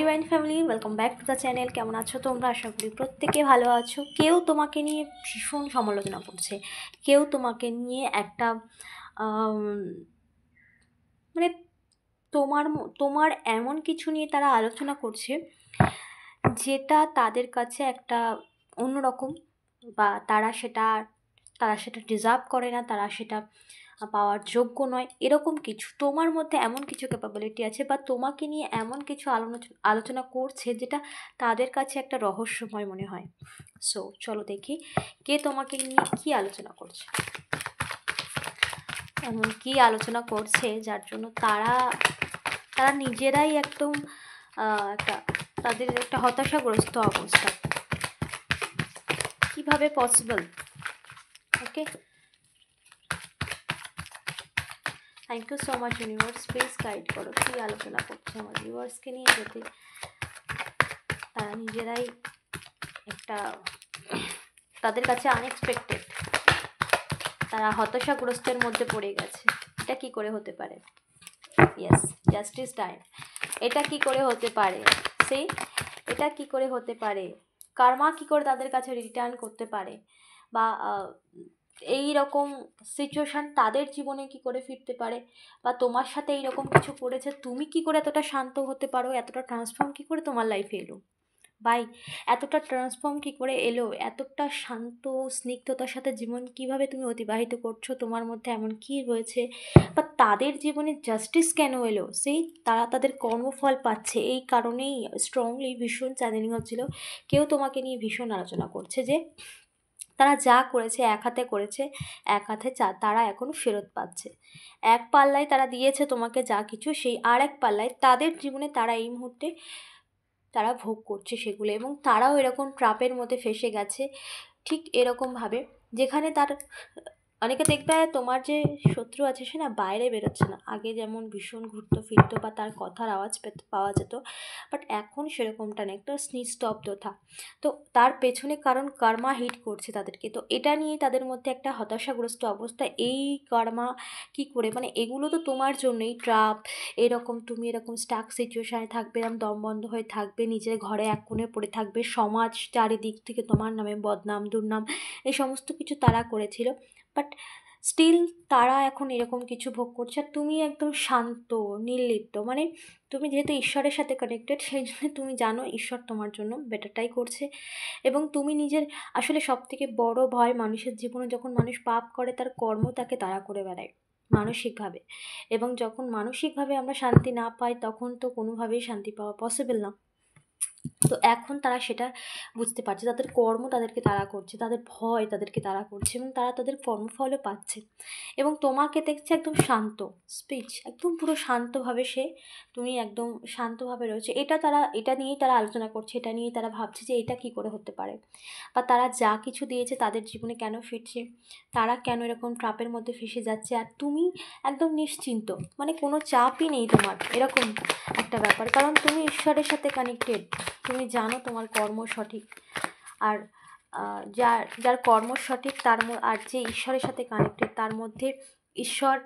Divine family, welcome back to the channel. কেমন আছো তোমরা? আশা করি প্রত্যেকে ভালো আছো। কেউ তোমাকে নিয়ে ভীষণ সমালোচনা করছে, কেউ তোমাকে নিয়ে একটা মানে তোমার এমন কিছু নিয়ে তারা আলোচনা করছে যেটা তাদের কাছে একটা অন্যরকম, বা তারা সেটা ডিজার্ভ করে না, তারা সেটা পাওয়ার যোগ্য নয়, এরকম কিছু তোমার মধ্যে এমন কিছু ক্যাপাবিলিটি আছে, বা তোমাকে নিয়ে এমন কিছু আলোচনা করছে যেটা তাদের কাছে একটা রহস্যময় মনে হয়। সো চলো দেখি কে তোমাকে নিয়ে কী আলোচনা করছে, এমন কী আলোচনা করছে যার জন্য তারা নিজেরাই একদম তাদের একটা হতাশাগ্রস্ত অবস্থা। কিভাবে possible? Okay, thank you so much universe. Please guide করো কী আলোচনা করছে আমার ভিউয়ার্সকে নিয়ে, যাতে তারা নিজেরাই একটা তাদের কাছে আনএক্সপেক্টেড, তারা হতাশাগ্রস্তের মধ্যে পড়ে গেছে। এটা কি করে হতে পারে? Yes, justice time. এটা কি করে হতে পারে? এটা কি করে হতে পারে? কার্মা কি করে তাদের কাছে রিটার্ন করতে পারে, বা এই রকম সিচুয়েশান তাদের জীবনে কি করে ফিরতে পারে, বা তোমার সাথে এইরকম কিছু করেছে, তুমি কি করে এতটা শান্ত হতে পারো, এতটা ট্রান্সফর্ম কি করে তোমার লাইফে এলো? বাই, এতটা ট্রান্সফর্ম কি করে এলো? এতটা শান্ত স্নিগ্ধতার সাথে জীবন কিভাবে তুমি অতিবাহিত করছো? তোমার মধ্যে এমন কি রয়েছে, বা তাদের জীবনে জাস্টিস কেন এলো? তারা তাদের কর্মফল পাচ্ছে, এই কারণেই স্ট্রংলি ভীষণ চ্যালেঞ্জিং হচ্ছিল। কেউ তোমাকে নিয়ে ভীষণ আলোচনা করছে যে তারা যা করেছে, এক হাতে করেছে, এক হাতে তারা এখন ফেরত পাচ্ছে। এক পাল্লায় তারা দিয়েছে তোমাকে যা কিছু, সেই আর এক পাল্লায় তাদের জীবনে তারা এই মুহূর্তে তারা ভোগ করছে সেগুলো, এবং তারাও এরকম ট্র্যাপের মধ্যে ফেসে গেছে। ঠিক এরকমভাবে যেখানে অনেকে দেখবে তোমার যে শত্রু আছে সে না বাইরে বেরোচ্ছে না। আগে যেমন ভীষণ ঘুরতো ফিরতো বা তার কথার আওয়াজ পাওয়া যেত, বাট এখন সেরকমটা নেই, একটা নিস্তব্ধতা। তো তার পেছনে কারণ কর্মা হিট করছে তাদেরকে, তো এটা নিয়ে তাদের মধ্যে একটা হতাশাগ্রস্ত অবস্থা। এই কর্মা কি করে, মানে এগুলো তো তোমার জন্যই ট্রাপ, এরকম তুমি এরকম স্টাক সিচুয়েশানে থাকবে, এরকম দম বন্ধ হয়ে থাকবে, নিজের ঘরে এক কোণে পড়ে থাকবে, সমাজ চারিদিক থেকে তোমার নামে বদনাম দুর্নাম এই সমস্ত কিছু তারা করেছিল। বাট স্টিল তারা এখন এরকম কিছু ভোগ করছে, আর তুমি একদম শান্ত নির্লিপ্ত। মানে তুমি যেহেতু ঈশ্বরের সাথে কানেক্টেড, সেই জন্য তুমি জানো ঈশ্বর তোমার জন্য বেটারটাই করছে। এবং তুমি নিজের আসলে সবথেকে বড় ভয় মানুষের জীবনে, যখন মানুষ পাপ করে তার কর্ম তাকে তাড়া করে বেড়ায় মানসিকভাবে, এবং যখন মানসিকভাবে আমরা শান্তি না পাই তখন তো কোনোভাবেই শান্তি পাওয়া পসিবল না। তো এখন তারা সেটা বুঝতে পারছে, তাদের কর্ম তাদেরকে তাড়া করছে, তাদের ভয় তাদেরকে তাড়া করছে, এবং তারা তাদের কর্মফলও পাচ্ছে। এবং তোমাকে দেখছে একদম শান্ত স্পিচ, একদম পুরো শান্তভাবে তুমি একদম শান্তভাবে রয়েছে। এটা নিয়েই তারা আলোচনা করছে, এটা নিয়েই তারা ভাবছে যে এটা কী করে হতে পারে, বা তারা যা কিছু দিয়েছে তাদের জীবনে কেন ফিরছে, তারা কেন এরকম ট্রাপের মধ্যে ফেসে যাচ্ছে, আর তুমি একদম নিশ্চিন্ত, মানে কোনো চাপই নেই তোমার, এরকম একটা ব্যাপার। কারণ তুমি ঈশ্বরের সাথে কানেক্টেড, তুমি জানো তোমার কর্ম সঠিক, আর যার কর্ম সঠিক আর যে ঈশ্বরের সাথে কানেক্টেড তার মধ্যে ঈশ্বর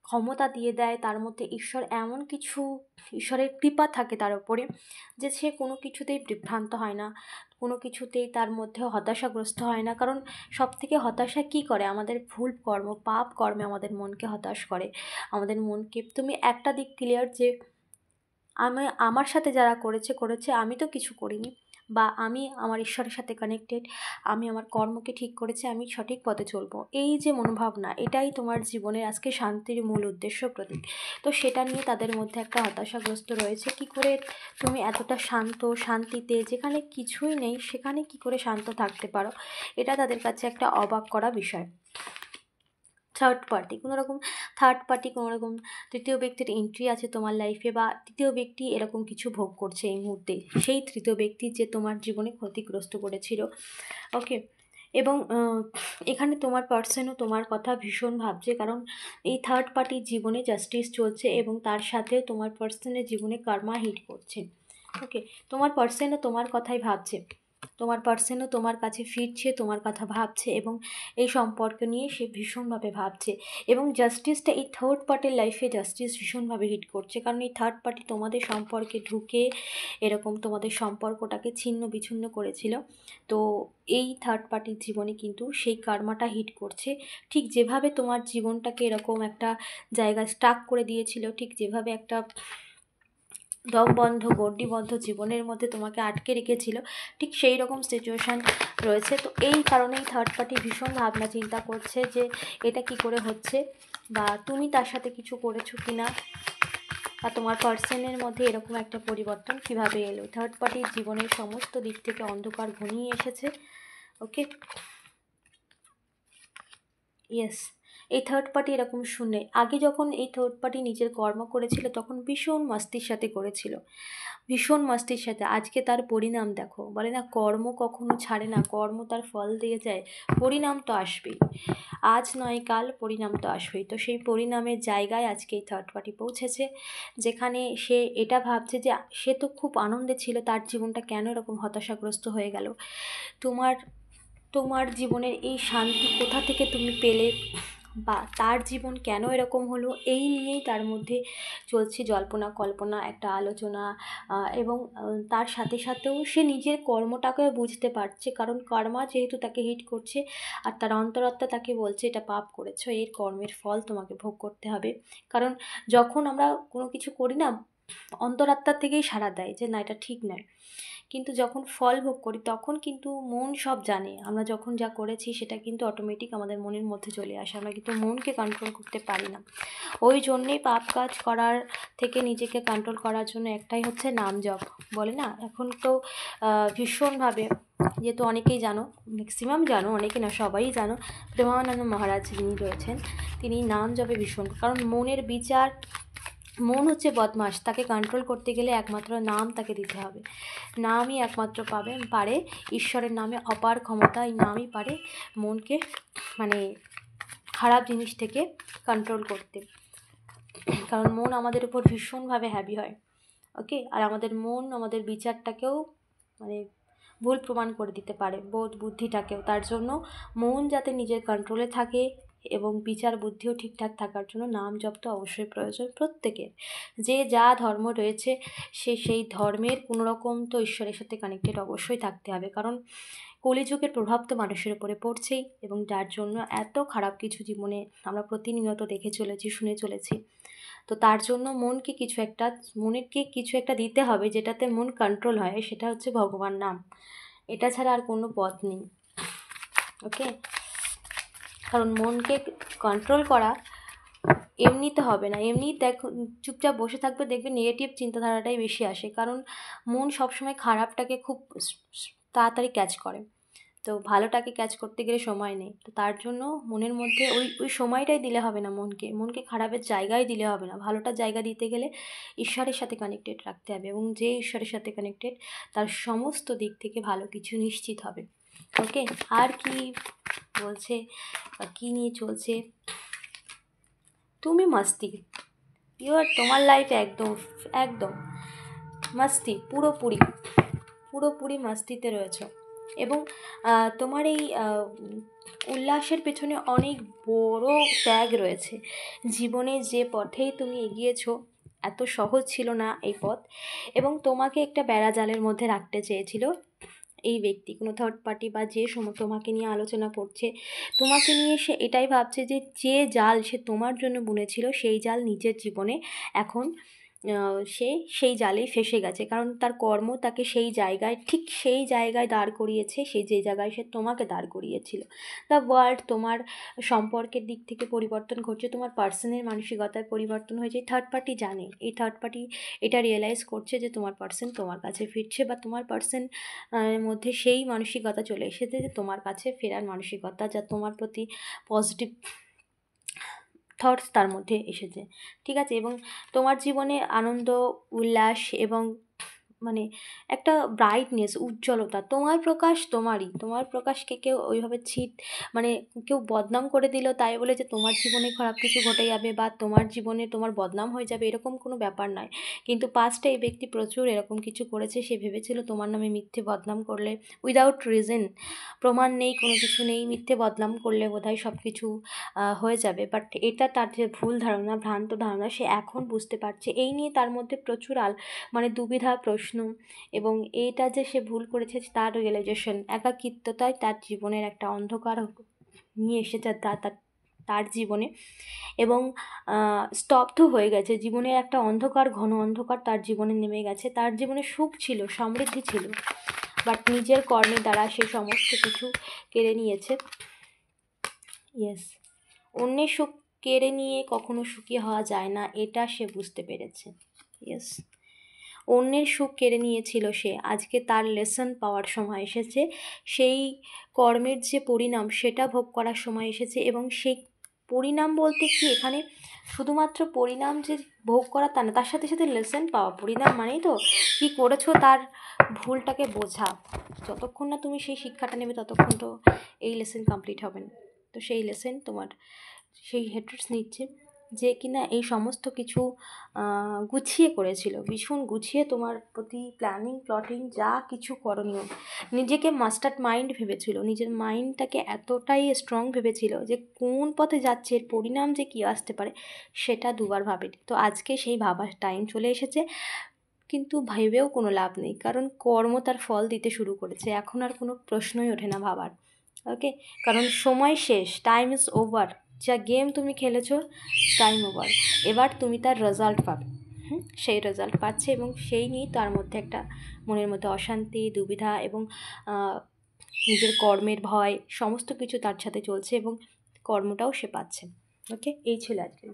ক্ষমতা দিয়ে দেয়, তার মধ্যে ঈশ্বরের কৃপা থাকে তার উপরে, যে সে কোনো কিছুতেই বিভ্রান্ত হয় না, কোনো কিছুতেই তার মধ্যে হতাশাগ্রস্ত হয় না। কারণ সবথেকে হতাশা কী করে? আমাদের ভুল কর্ম, পাপ কর্মে আমাদের মনকে হতাশ করে, আমাদের মনকে। তুমি একটা দিক ক্লিয়ার যে আমার সাথে যারা করেছে আমি তো কিছু করিনি, বা আমি আমার ঈশ্বরের সাথে কানেক্টেড, আমি আমার কর্মকে ঠিক করেছি, আমি সঠিক পথে চলবো। এই যে মনোভাবনা, এটাই তোমার জীবনের আজকে শান্তির মূল উদ্দেশ্য, প্রতীক। তো সেটা নিয়ে তাদের মধ্যে একটা হতাশাগ্রস্ত রয়েছে। কি করে তুমি এতটা শান্তিতে, যেখানে কিছুই নেই সেখানে কি করে শান্ত থাকতে পারো? এটা তাদের কাছে একটা অবাক করা বিষয়। থার্ড পার্টি কোনো রকম তৃতীয় ব্যক্তির এন্ট্রি আছে তোমার লাইফে, বা তৃতীয় ব্যক্তি এরকম কিছু ভোগ করছে এই মুহূর্তে, সেই তৃতীয় ব্যক্তি যে তোমার জীবনে ক্ষতিগ্রস্ত করেছিল। ওকে, এবং এখানে তোমার পার্সনও তোমার কথা ভীষণ ভাবছে, কারণ এই থার্ড পার্টির জীবনে জাস্টিস চলছে, এবং তার সাথেও তোমার পার্সনের জীবনে কর্মা হিট করছে। ওকে, তোমার পার্সনও তোমার কথাই ভাবছে, তোমার পার্সনও তোমার কাছে ফিরছে, তোমার কথা ভাবছে এবং এই সম্পর্ক নিয়ে সে ভীষণভাবে ভাবছে। এবং জাস্টিসটা এই থার্ড পার্টির লাইফে জাস্টিস ভীষণভাবে হিট করছে, কারণ এই থার্ড পার্টি তোমাদের সম্পর্কে ঢুকে এরকম তোমাদের সম্পর্কটাকে ছিন্ন বিচ্ছিন্ন করেছিল। তো এই থার্ড পার্টির জীবনে কিন্তু সেই কার্মাটা হিট করছে। ঠিক যেভাবে তোমার জীবনটাকে এরকম একটা জায়গায় স্টাক করে দিয়েছিল, ঠিক যেভাবে একটা দমবন্ধ গণ্ডিবদ্ধ জীবনের মধ্যে তোমাকে আটকে রেখেছিল, ঠিক সেই রকম সিচুয়েশান রয়েছে। তো এই কারণেই থার্ড পার্টি ভীষণ ভাবনা চিন্তা করছে যে এটা কি করে হচ্ছে, বা তুমি তার সাথে কিছু করেছো কি না, বা তোমার পার্সনের মধ্যে এরকম একটা পরিবর্তন কিভাবে এলো। থার্ড পার্টির জীবনের সমস্ত দিক থেকে অন্ধকার ঘনিয়ে এসেছে। ওকে, ইয়েস, এই থার্ড পার্টি এরকম শুনে আগে যখন এই থার্ড পার্টি নিজের কর্ম করেছিল তখন ভীষণ মাস্তির সাথে করেছিল, ভীষণ মাস্তির সাথে। আজকে তার পরিণাম দেখো, বলে না কর্ম কখনো ছাড়ে না, কর্ম তার ফল দিয়ে যায়, পরিণাম তো আসবেই, আজ নয় কাল পরিণাম তো আসবেই। তো সেই পরিণামের জায়গায় আজকে এই থার্ড পার্টি পৌঁছেছে, যেখানে সে এটা ভাবছে যে সে তো খুব আনন্দে ছিল, তার জীবনটা কেন এরকম হতাশাগ্রস্ত হয়ে গেল। তোমার তোমার জীবনের এই শান্তি কোথা থেকে তুমি পেলে, বা তার জীবন কেন এরকম হলো, এই নিয়েই তার মধ্যে চলছে জল্পনা কল্পনা, একটা আলোচনা। এবং তার সাথে সাথেও সে নিজের কর্মটাকেও বুঝতে পারছে, কারণ কর্মা যেহেতু তাকে হিট করছে আর তার অন্তরাত্মা তাকে বলছে এটা পাপ করেছো, এর কর্মের ফল তোমাকে ভোগ করতে হবে। কারণ যখন আমরা কোনো কিছু করি না, অন্তরাত্মার থেকেই সাড়া দেয় যে না এটা ঠিক নয়, কিন্তু যখন ফল ভোগ করি তখন কিন্তু মন সব জানে, আমরা যখন যা করেছি সেটা কিন্তু অটোমেটিক আমাদের মনের মধ্যে চলে আসে, আমরা কিন্তু মনকে কন্ট্রোল করতে পারি না। ওই জন্যেই পাপ কাজ করার থেকে নিজেকে কন্ট্রোল করার জন্য একটাই হচ্ছে নাম জপ। বলে না এখন তো ভীষণভাবে, যেহেতু অনেকেই জানো, ম্যাক্সিমাম জানো, অনেকে না সবাই জানো, প্রেমানন্দ মহারাজ যিনি রয়েছেন তিনি নাম জপে ভীষণ, কারণ মনের বিচার, মন হচ্ছে বদমাশ, তাকে কন্ট্রোল করতে গেলে একমাত্র নাম তাকে দিতে হবে, নামই একমাত্র পারে, ঈশ্বরের নামে অপার ক্ষমতা, এই নামই পারে মনকে মানে খারাপ জিনিস থেকে কন্ট্রোল করতে, কারণ মন আমাদের উপর ভীষণভাবে হ্যাভি হয়। ওকে, আর আমাদের মন আমাদের বিচারটাকেও মানে ভুল প্রমাণ করে দিতে পারে, বোধ বুদ্ধিটাকেও। তার জন্য মন যাতে নিজের কন্ট্রোলে থাকে এবং বিচার বুদ্ধিও ঠিকঠাক থাকার জন্য নাম জপ তো অবশ্যই প্রয়োজন প্রত্যেকের। যে যা ধর্ম রয়েছে সে সেই ধর্মের কোনোরকম তো ঈশ্বরের সাথে কানেক্টেড অবশ্যই থাকতে হবে, কারণ কলিযুগের প্রভাব তো মানুষের উপরে পড়ছেই, এবং যার জন্য এত খারাপ কিছু জীবনে আমরা প্রতিনিয়ত দেখে চলেছি, শুনে চলেছি। তো তার জন্য মনকে কিছু একটা দিতে হবে যেটাতে মন কন্ট্রোল হয়, সেটা হচ্ছে ভগবান নাম, এটা ছাড়া আর কোনো পথ নেই। ওকে, কারণ মনকে কন্ট্রোল করা এমনিতে হবে না, এমনি দেখো চুপচাপ বসে থাকবে দেখবে নেগেটিভ চিন্তাধারাটাই বেশি আসে, কারণ মন সবসময় খারাপটাকে খুব তাড়াতাড়ি ক্যাচ করে, তো ভালোটাকে ক্যাচ করতে গেলে সময় নেই। তো তার জন্য মনের মধ্যে ওই সময়টাই দিলে হবে না, মনকে খারাপের জায়গায় দিলে হবে না, ভালোটার জায়গা দিতে গেলে ঈশ্বরের সাথে কানেক্টেড রাখতে হবে, এবং যে ঈশ্বরের সাথে কানেক্টেড তার সমস্ত দিক থেকে ভালো কিছু নিশ্চিত হবে। ওকে, আর কি বলছে বা কী নিয়ে চলছে, তুমি মাস্তি, তোমার লাইফে একদম একদম মাস্তি, পুরোপুরি মাস্তিতে রয়েছে, এবং তোমার এই উল্লাসের পেছনে অনেক বড় ত্যাগ রয়েছে। জীবনে যে পথেই তুমি এগিয়েছো এত সহজ ছিল না এই পথ, এবং তোমাকে একটা বেড়াজালের মধ্যে রাখতে চেয়েছিল এই ব্যক্তি, কোনো থার্ড পার্টি বা যে তোমাকে নিয়ে আলোচনা করছে, তোমাকে নিয়ে সে এটাই ভাবছে যে যে জাল সে তোমার জন্য বুনেছিল সেই জাল নিজের জীবনে এখন সে সেই জালেই ফেঁসে গেছে, কারণ তার কর্ম তাকে ঠিক সেই জায়গায় দাঁড় করিয়েছে, সে যে জায়গায় সে তোমাকে দাঁড় করিয়েছিল। দ্য ওয়ার্ল্ড তোমার সম্পর্কের দিক থেকে পরিবর্তন ঘটছে, তোমার পার্সনের মানসিকতায় পরিবর্তন হয়েছে, থার্ড পার্টি জানে, এই থার্ড পার্টি এটা রিয়েলাইজ করছে যে তোমার পার্সন তোমার কাছে ফিরছে, বা তোমার পার্সন মধ্যে সেই মানসিকতা চলে এসেছে যে তোমার কাছে ফেরার মানসিকতা, যা তোমার প্রতি পজিটিভ থটস তার মধ্যে এসেছে। ঠিক আছে, এবং তোমার জীবনে আনন্দ উল্লাস এবং মানে একটা ব্রাইটনেস, উজ্জ্বলতা, তোমার প্রকাশ তোমারই, তোমার প্রকাশকে কেউ ওইভাবে মানে কেউ বদনাম করে দিল তাই বলে যে তোমার জীবনে খারাপ কিছু ঘটে যাবে বা তোমার জীবনে তোমার বদনাম হয়ে যাবে, এরকম কোনো ব্যাপার নয়। কিন্তু পাস্টে এই ব্যক্তি প্রচুর এরকম কিছু করেছে, সে ভেবেছিল তোমার নামে মিথ্যে বদনাম করলে, উইদাউট রিজন, প্রমাণ নেই, কোনো কিছু নেই, মিথ্যে বদনাম করলে বোধহয় সব কিছু হয়ে যাবে। বাট এটা তার যে ভুল ধারণা, ভ্রান্ত ধারণা, সে এখন বুঝতে পারছে। এই নিয়ে তার মধ্যে প্রচুর মানে দুবিধা প্রশ্ন, এবং এইটা যে সে ভুল করেছে তার রিয়েলাইজেশন, একাকিত্বতায় তার জীবনের একটা অন্ধকার নিয়ে এসেছে তার জীবনে, এবং স্তব্ধ হয়ে গেছে জীবনের একটা অন্ধকার, ঘন অন্ধকার তার জীবনে নেমে গেছে। তার জীবনে সুখ ছিল, সমৃদ্ধি ছিল, বাট নিজের কর্মের দ্বারা সে সমস্ত কিছু কেড়ে নিয়েছে। ইয়েস, অন্যের সুখ কেড়ে নিয়ে কখনো সুখী হওয়া যায় না, এটা সে বুঝতে পেরেছে। ইয়েস, অন্যের সুখ কেড়ে নিয়েছিল সে, আজকে তার লেসন পাওয়ার সময় এসেছে, সেই কর্মের যে পরিণাম সেটা ভোগ করার সময় এসেছে। এবং সেই পরিণাম বলতে কি, এখানে শুধুমাত্র পরিণাম যে ভোগ করা তা না, তার সাথে সাথে লেসন পাওয়া। পরিণাম মানেই তো কী করেছো তার ভুলটাকে বোঝা, যতক্ষণ না তুমি সেই শিক্ষাটা নেবে ততক্ষণ তো এই লেসন কমপ্লিট হবে না। তো সেই লেসন তোমার সেই হেটার্স নিচ্ছে, যে কিনা এই সমস্ত কিছু গুছিয়ে করেছিল, ভীষণ গুছিয়ে তোমার প্রতি প্ল্যানিং প্লটিং যা কিছু করণীয়, নিজেকে মাস্টার মাইন্ড ভেবেছিল, নিজের মাইন্ডটাকে এতটাই স্ট্রং ভেবেছিল যে কোন পথে যাচ্ছে, এর পরিণাম যে কী আসতে পারে সেটা দুবার ভাবেনি। তো আজকে সেই ভাবার টাইম চলে এসেছে, কিন্তু ভেবেও কোনো লাভ নেই, কারণ কর্ম তার ফল দিতে শুরু করেছে, এখন আর কোনো প্রশ্নই ওঠে না ভাবার। ওকে, কারণ সময় শেষ, টাইম ইজ ওভার, যা গেম তুমি খেলেছো টাইম ওভার, এবার তুমি তার রেজাল্ট পাবে। সেই রেজাল্ট পাচ্ছে, এবং সেই নিয়েই তার মধ্যে একটা মনের মধ্যে অশান্তি, দুবিধা এবং নিজের কর্মের ভয়, সমস্ত কিছু তার সাথে চলছে, এবং কর্মটাও সে পাচ্ছে। ওকে, এই ছিল আজকের।